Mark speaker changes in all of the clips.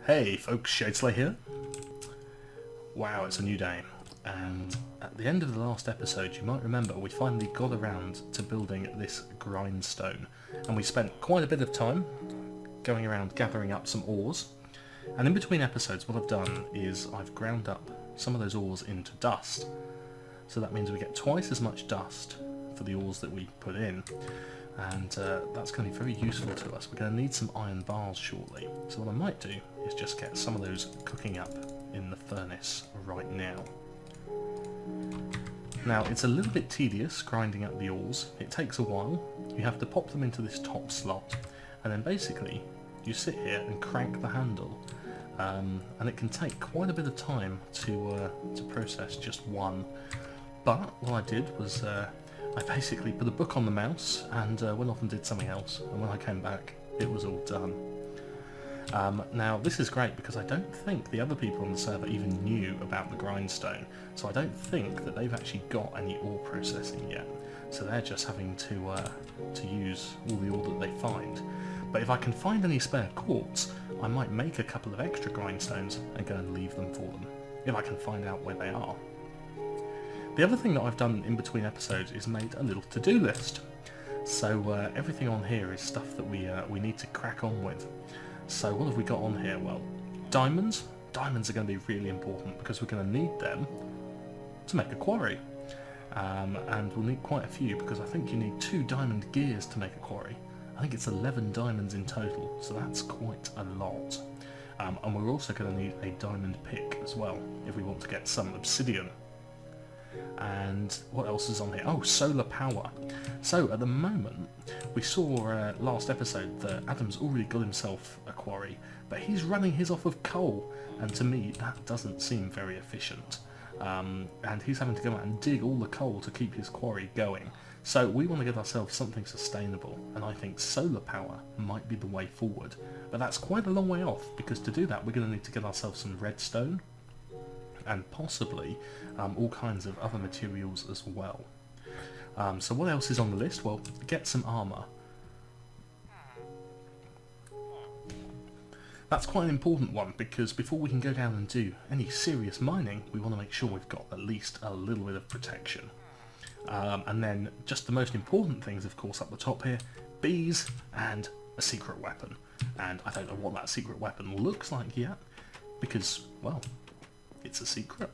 Speaker 1: Hey folks, Shadeslay here. Wow, it's a new day, and at the end of the last episode you might remember we finally got around to building this grindstone, and we spent quite a bit of time going around gathering up some ores, and in between episodes what I've done is I've ground up some of those ores into dust, so that means we get twice as much dust for the ores that we put in. And that's going to be very useful to us. We're going to need some iron bars shortly. So what I might do is just get some of those cooking up in the furnace right now. Now, it's a little bit tedious grinding up the ores. It takes a while. You have to pop them into this top slot, and then basically you sit here and crank the handle. And it can take quite a bit of time to process just one. But what I did was I basically put a book on the mouse and went off and did something else, and when I came back it was all done. Now this is great because I don't think the other people on the server even knew about the grindstone, so I don't think that they've actually got any ore processing yet, so they're just having to use all the ore that they find. But if I can find any spare quartz, I might make a couple of extra grindstones and go and leave them for them, if I can find out where they are. The other thing that I've done in between episodes is made a little to-do list. So everything on here is stuff that we need to crack on with. So what have we got on here? Well, diamonds. Diamonds are going to be really important because we're going to need them to make a quarry. And we'll need quite a few because I think you need 2 diamond gears to make a quarry. I think it's 11 diamonds in total, so that's quite a lot. And we're also going to need a diamond pick as well if we want to get some obsidian. And what else is on here? Oh, solar power. So at the moment, we saw last episode that Adam's already got himself a quarry, but he's running his off of coal, and to me that doesn't seem very efficient. And he's having to go out and dig all the coal to keep his quarry going. So we want to get ourselves something sustainable, and I think solar power might be the way forward. But that's quite a long way off, because to do that we're going to need to get ourselves some redstone, and possibly all kinds of other materials as well. So what else is on the list? Well, get some armour. That's quite an important one, because before we can go down and do any serious mining, we want to make sure we've got at least a little bit of protection. And then just the most important things, of course, up the top here, bees and a secret weapon. And I don't know what that secret weapon looks like yet, because, well, it's a secret.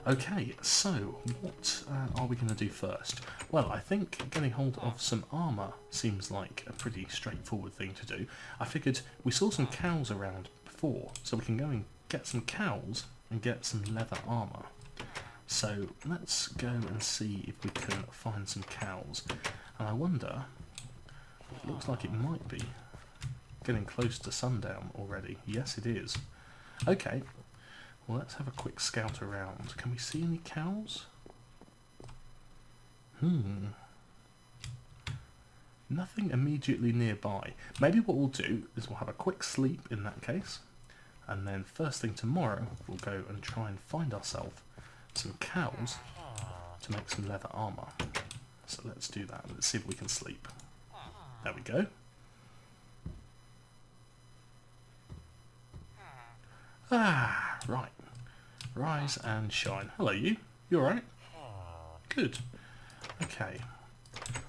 Speaker 1: Okay, so what are we going to do first? Well, I think getting hold of some armour seems like a pretty straightforward thing to do. I figured we saw some cows around before, so we can go and get some cows and get some leather armour. So let's go and see if we can find some cows. And I wonder, it looks like it might be getting close to sundown already. Yes, it is. Okay. Well, let's have a quick scout around. Can we see any cows? Nothing immediately nearby. Maybe what we'll do is we'll have a quick sleep in that case, and then first thing tomorrow we'll go and try and find ourselves some cows to make some leather armour. So let's do that. Let's see if we can sleep. There we go. Ah, right. Rise and shine. Hello, you. You alright? Good. Okay.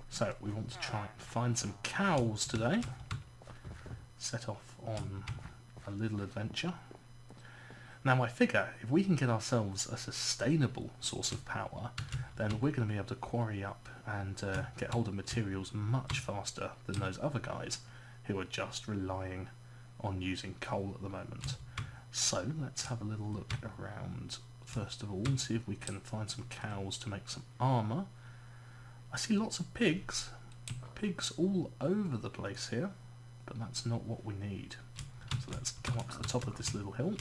Speaker 1: So, we want to try and find some cows today. Set off on a little adventure. Now, I figure if we can get ourselves a sustainable source of power, then we're going to be able to quarry up and get hold of materials much faster than those other guys who are just relying on using coal at the moment. So let's have a little look around first of all and see if we can find some cows to make some armour. I see lots of pigs. Pigs all over the place here, but that's not what we need. So let's go up to the top of this little hill.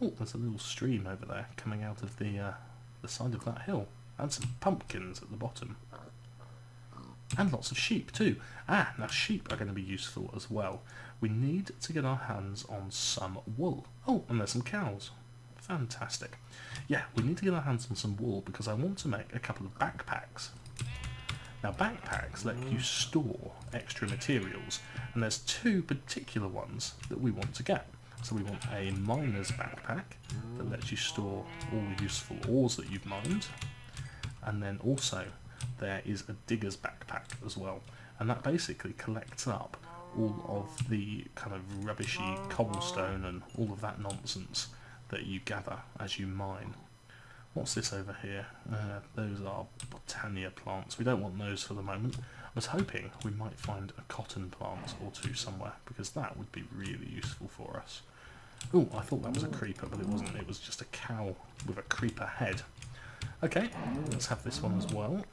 Speaker 1: Oh, there's a little stream over there coming out of the side of that hill. And some pumpkins at the bottom. And lots of sheep too. Ah, now sheep are going to be useful as well. We need to get our hands on some wool. Oh, and there's some cows. Fantastic. Yeah, we need to get our hands on some wool because I want to make a couple of backpacks. Now backpacks let you store extra materials, and there's two particular ones that we want to get. So we want a miner's backpack that lets you store all the useful ores that you've mined, and then also there is a digger's backpack as well, and that basically collects up all of the kind of rubbishy cobblestone and all of that nonsense that you gather as you mine. What's this over here? Those are botania plants. We don't want those for the moment. I was hoping we might find a cotton plant or two somewhere, because that would be really useful for us. Oh, I thought that was a creeper, but it wasn't. It was just a cow with a creeper head. Okay, let's have this one as well.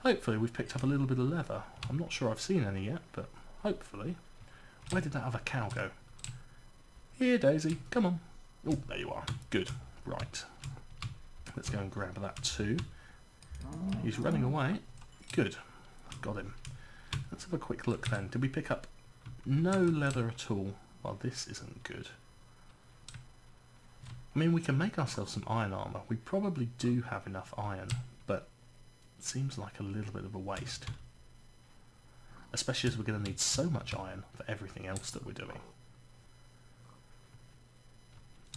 Speaker 1: Hopefully we've picked up a little bit of leather. I'm not sure I've seen any yet, but hopefully. Where did that other cow go? Here, Daisy, come on. Oh, there you are. Good. Right. Let's go and grab that too. He's running away. Good. Got him. Let's have a quick look then. Did we pick up no leather at all? Well, this isn't good. I mean, we can make ourselves some iron armour. We probably do have enough iron, but it seems like a little bit of a waste. Especially as we're going to need so much iron for everything else that we're doing.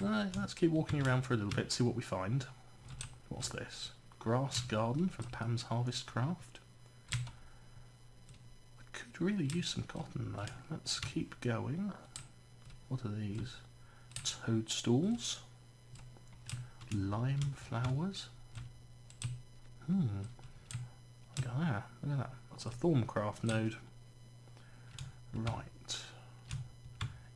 Speaker 1: Alright, let's keep walking around for a little bit, see what we find. What's this? Grass garden from Pam's Harvest Craft. I could really use some cotton though. Let's keep going. What are these? Toadstools. Lime flowers. Look at that. Look at that. That's a Thorncraft node. Right.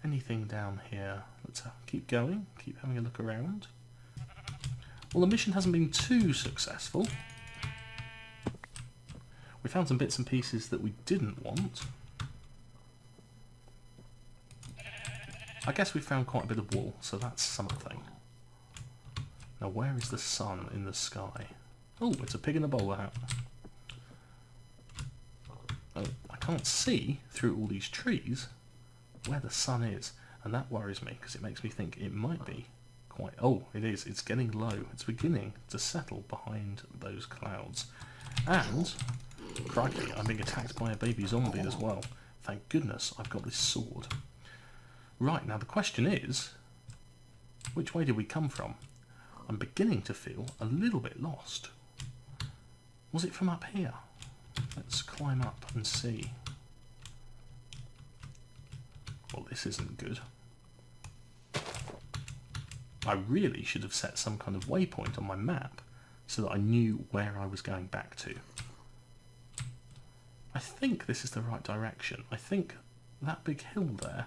Speaker 1: Anything down here? Let's keep going. Keep having a look around. Well, the mission hasn't been too successful. We found some bits and pieces that we didn't want. I guess we found quite a bit of wool, so that's something. Now, where is the sun in the sky? Oh, it's a pig in a bowler hat. Oh, I can't see through all these trees where the sun is, and that worries me because it makes me think it might be quite... Oh, it is. It's getting low. It's beginning to settle behind those clouds. And, crikey, I'm being attacked by a baby zombie as well. Thank goodness I've got this sword. Right, now the question is, which way did we come from? I'm beginning to feel a little bit lost. Was it from up here? Let's climb up and see. Well, this isn't good. I really should have set some kind of waypoint on my map so that I knew where I was going back to. I think this is the right direction. I think that big hill there...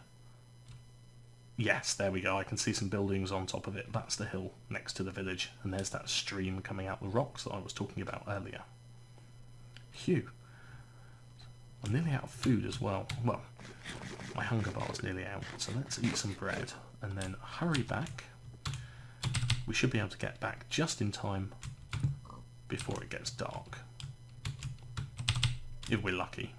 Speaker 1: Yes, there we go. I can see some buildings on top of it. That's the hill next to the village. And there's that stream coming out the rocks that I was talking about earlier. Phew. I'm nearly out of food as well. Well, my hunger bar's nearly out. So let's eat some bread and then hurry back. We should be able to get back just in time before it gets dark. If we're lucky.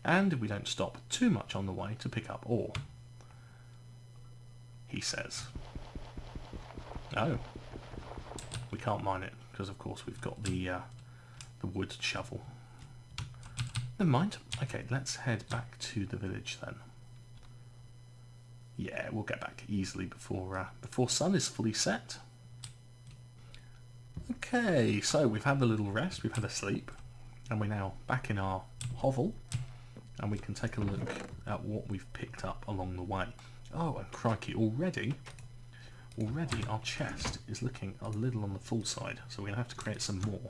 Speaker 1: And if we don't stop too much on the way to pick up ore. He says. Oh. We can't mine it, because of course we've got the wood shovel. Never mind. Okay, let's head back to the village then. Yeah, we'll get back easily before sun is fully set. Okay, so we've had a little rest, we've had a sleep, and we're now back in our hovel. And we can take a look at what we've picked up along the way. Oh, and crikey, already our chest is looking a little on the full side, so we're going to have to create some more.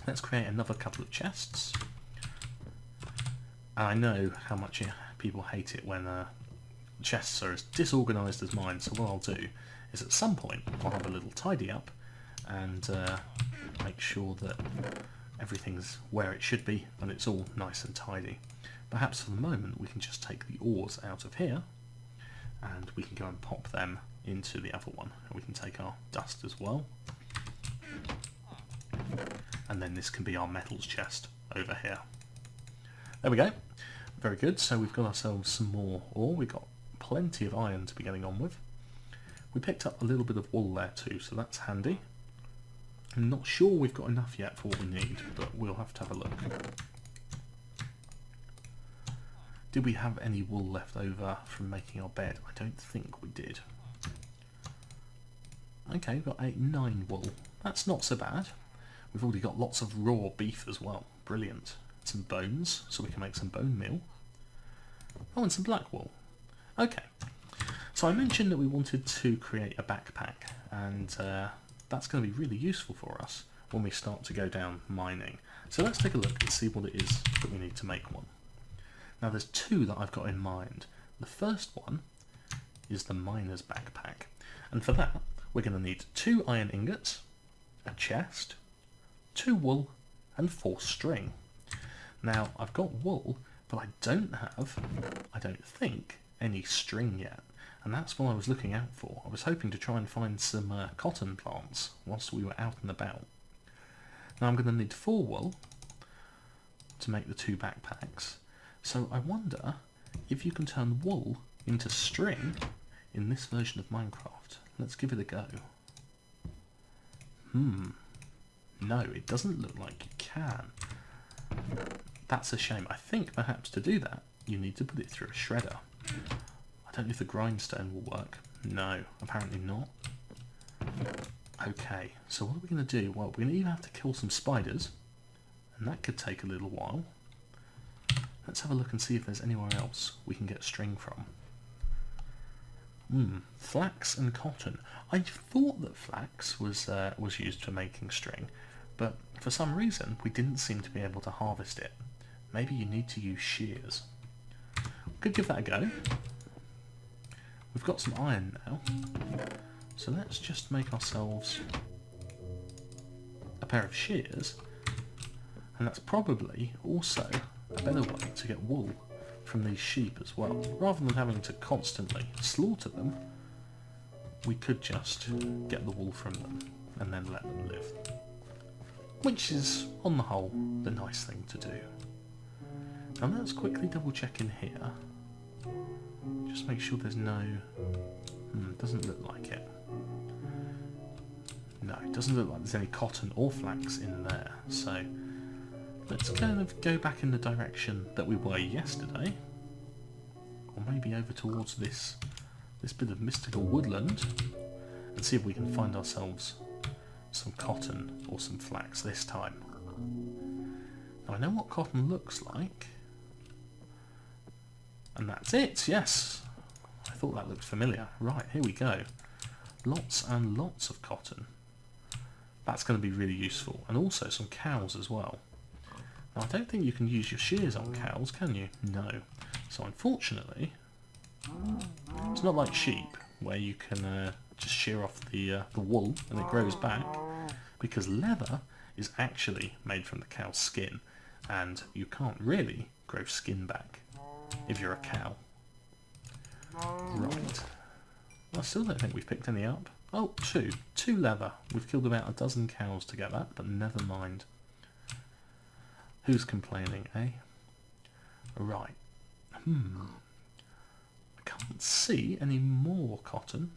Speaker 1: Let's create another couple of chests. And I know how much people hate it when chests are as disorganised as mine, so what I'll do is at some point I'll have a little tidy up and make sure that everything's where it should be and it's all nice and tidy. Perhaps for the moment we can just take the ores out of here and we can go and pop them into the other one. And we can take our dust as well. And then this can be our metals chest over here. There we go. Very good. So we've got ourselves some more ore. We've got plenty of iron to be getting on with. We picked up a little bit of wool there too, so that's handy. I'm not sure we've got enough yet for what we need, but we'll have to have a look. Did we have any wool left over from making our bed? I don't think we did. Okay, we've got 9 wool. That's not so bad. We've already got lots of raw beef as well. Brilliant. Some bones, so we can make some bone meal. Oh, and some black wool. Okay. So I mentioned that we wanted to create a backpack, and that's going to be really useful for us when we start to go down mining. So let's take a look and see what it is that we need to make one. Now there's 2 that I've got in mind. The first one is the miner's backpack, and for that we're going to need 2 iron ingots, a chest, 2 wool and 4 string. Now I've got wool, but I don't think, any string yet, and that's what I was looking out for. I was hoping to try and find some cotton plants whilst we were out and about. Now I'm going to need 4 wool to make the 2 backpacks, so I wonder if you can turn wool into string in this version of Minecraft. Let's give it a go. No, it doesn't look like you can. That's a shame. I think perhaps to do that you need to put it through a shredder. I don't know if the grindstone will work. No, apparently not. Okay, so what are we going to do? Well, we're going to either have to kill some spiders, and that could take a little while. Let's have a look and see if there's anywhere else we can get string from. Flax and cotton. I thought that flax was used for making string, but for some reason we didn't seem to be able to harvest it. Maybe you need to use shears. We could give that a go. We've got some iron now, so let's just make ourselves a pair of shears, and that's probably also a better way to get wool from these sheep as well. Rather than having to constantly slaughter them, we could just get the wool from them and then let them live. Which is, on the whole, the nice thing to do. Now let's quickly double check in here. Just make sure there's no... doesn't look like it. No, it doesn't look like there's any cotton or flax in there, so let's kind of go back in the direction that we were yesterday, or maybe over towards this bit of mystical woodland, and see if we can find ourselves some cotton or some flax this time. Now I know what cotton looks like, and that's it, yes! I thought that looked familiar. Right, here we go. Lots and lots of cotton. That's going to be really useful, and also some cows as well. Now I don't think you can use your shears on cows, can you? No. So unfortunately, it's not like sheep, where you can just shear off the wool and it grows back, because leather is actually made from the cow's skin, and you can't really grow skin back if you're a cow. Right. I still don't think we've picked any up. Oh, 2. 2 leather. We've killed about a dozen cows to get that, but never mind. Who's complaining, eh? Right. I can't see any more cotton.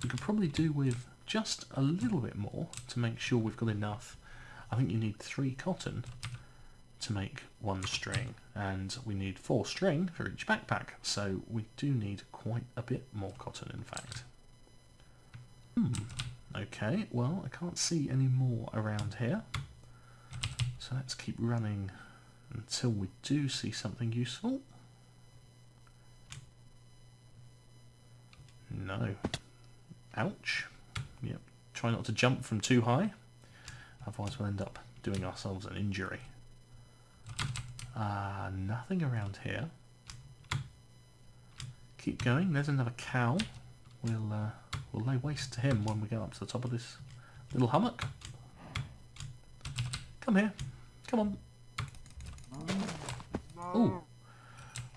Speaker 1: We could probably do with just a little bit more to make sure we've got enough. I think you need 3 cotton to make 1 string, and we need 4 string for each backpack, so we do need quite a bit more cotton in fact. Okay, well I can't see any more around here. So let's keep running until we do see something useful. No. Ouch. Yep. Try not to jump from too high, otherwise we'll end up doing ourselves an injury. Nothing around here. Keep going. There's another cow. We'll lay waste to him when we get up to the top of this little hummock. Come here. Come on. Oh,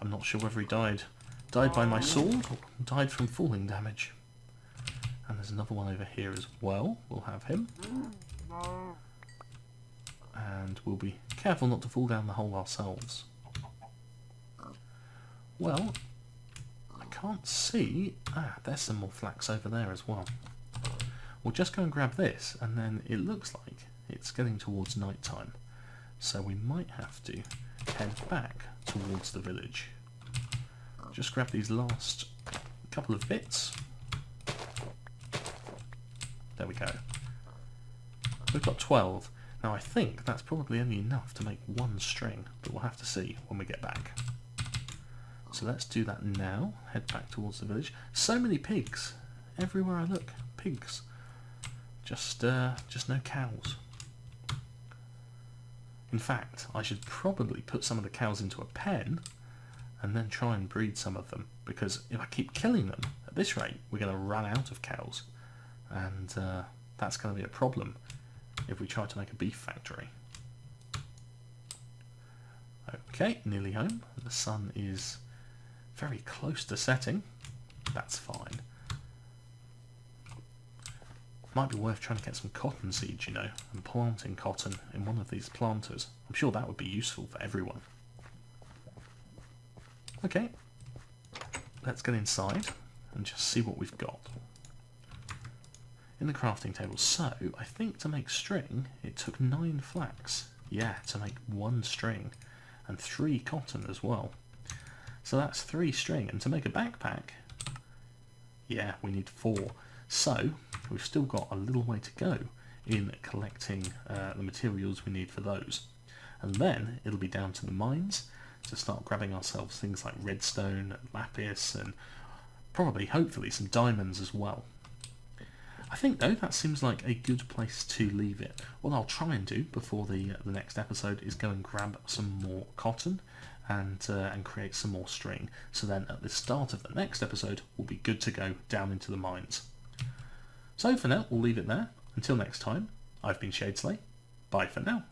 Speaker 1: I'm not sure whether he died by my sword or died from falling damage. And there's another one over here as well. We'll have him. And we'll be careful not to fall down the hole ourselves. Well, I can't see... there's some more flax over there as well. we'll just go and grab this, and then it looks like it's getting towards night time. So we might have to head back towards the village. Just grab these last couple of bits. There we go. We've got 12. Now I think that's probably only enough to make one string, but we'll have to see when we get back. So let's do that now. Head back towards the village. So many pigs. Everywhere I look, pigs. Just no cows. In fact, I should probably put some of the cows into a pen and then try and breed some of them, because if I keep killing them at this rate, we're going to run out of cows, and that's going to be a problem if we try to make a beef factory. Okay, nearly home. The sun is very close to setting. That's fine. Might be worth trying to get some cotton seeds, you know, and planting cotton in one of these planters. I'm sure that would be useful for everyone. Okay, let's get inside and just see what we've got in the crafting table. So, I think to make string, it took 9 flax. Yeah, to make 1 string, and 3 cotton as well. So that's 3 string, and to make a backpack, yeah, we need 4. So, we've still got a little way to go in collecting the materials we need for those. And then, it'll be down to the mines to start grabbing ourselves things like redstone, lapis, and probably, hopefully, some diamonds as well. I think, though, that seems like a good place to leave it. What I'll try and do before the next episode is go and grab some more cotton and create some more string. So then at the start of the next episode, we'll be good to go down into the mines. So for now, we'll leave it there. Until next time, I've been Shadeslay. Bye for now.